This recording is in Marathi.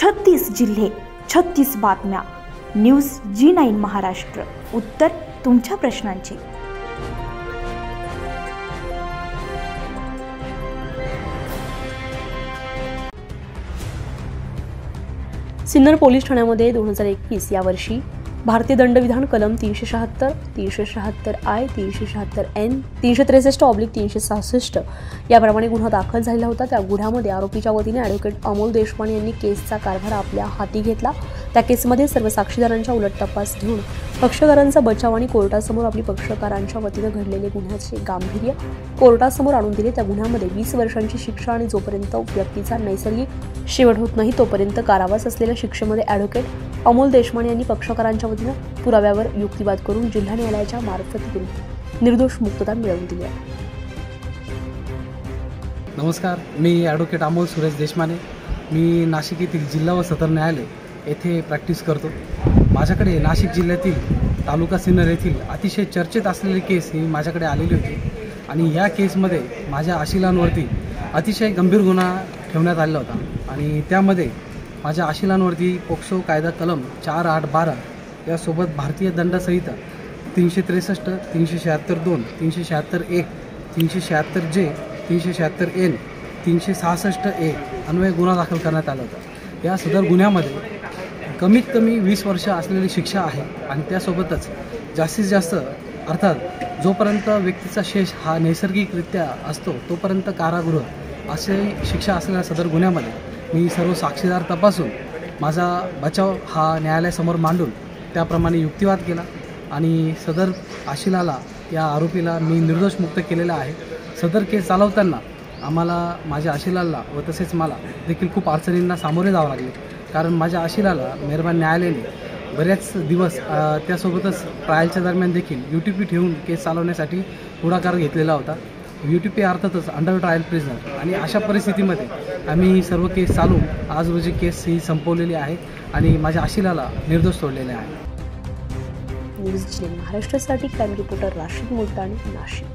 36 जिल्हे, 36 बातम्या. News G9 Maharashtra. उत्तर तुमच्या प्रश्नांची. सिन्नर पोलीस ठाण्यामध्ये 2021 या वर्षी भारतीय दंडविधान कलम 376, 376 I, 376 N, 363/366 याप्रमाणे गुन्हा दाखल झालेला होता. त्या गुन्ह्यामध्ये आरोपीच्या वतीने ॲडव्होकेट अमोल देशपांडे यांनी केसचा कारभार आपल्या हाती घेतला. त्या केसमध्ये सर्व साक्षीदारांचा उलट तपास घेऊन पक्षकारांचा बचाव आणि कोर्टासमोर आपली पक्षकारांच्या वतीने घडलेले गुन्ह्याचे गांभीर्य कोर्टासमोर आणून दिले. त्या गुन्ह्यामध्ये 20 वर्षांची शिक्षा आणि जोपर्यंत व्यक्तीचा नैसर्गिक शेवट होत नाही तोपर्यंत कारावास असलेल्या शिक्षेमध्ये ॲडव्होकेट अमोल देशपांडे यांनी पक्षकारांच्या वतीने पुराव्यावर युक्तिवाद करून जिल्हा न्यायालयाच्या मार्फतीतून निर्दोष मुक्तता मिळवून दिली आहे. नमस्कार, मी ॲडव्होकेट अमोल सुरेश देशपांडे. मी नाशिक येथील जिल्हा व सत्र न्यायालय येथे प्रॅक्टिस करतो. माझ्याकडे नाशिक जिल्ह्यातील तालुका सिन्नर येथील अतिशय चर्चेत असलेली केस ही माझ्याकडे आलेली होती आणि या केसमध्ये माझ्या आशिलांवरती अतिशय गंभीर गुन्हा ठेवण्यात आलेला होता आणि त्यामध्ये माझ्या आशिलांवरती पोक्सो कायदा कलम 4812 यासोबत भारतीय दंड संहिता 363, 376(2), 376(1), 376J, 376N, 366A अन्वये गुन्हा दाखल करण्यात आला होता. या सदर गुन्ह्यामध्ये कमीत कमी 20 वर्ष असलेली शिक्षा आहे आणि त्यासोबतच जास्तीत जास्त अर्थात जोपर्यंत व्यक्तीचा शेष हा नैसर्गिकरित्या असतो तोपर्यंत कारागृह असे शिक्षा असलेल्या सदर गुन्ह्यामध्ये मी सर्व साक्षीदार तपासून माझा बचाव हा न्यायालयासमोर मांडून त्याप्रमाणे युक्तिवाद केला आणि सदर आशिलाला या आरोपीला मी निर्दोष मुक्त केलेला आहे. सदर केस चालवताना आम्हाला माझ्या आशिलाला व तसेच मला देखील खूप अडचणींना सामोरे जावं लागले, कारण माझ्या आशिलाला मेहरबान न्यायालयाने बऱ्याच दिवस त्यासोबतच ट्रायलच्या दरम्यान देखील UTP ठेवून केस चालवण्यासाठी पुढाकार घेतलेला होता. UTP अर्थातच अंडर ट्रायल प्रिझनर. आणि अशा परिस्थितीमध्ये आम्ही ही सर्व केस चालवून आज रोजी केस ही संपवलेली आहे आणि माझ्या आशिलाला निर्दोष सोडलेले आहे. न्यूज G9 महाराष्ट्रासाठी क्राईम रिपोर्टर राशीद मुलतानी, नाशिक.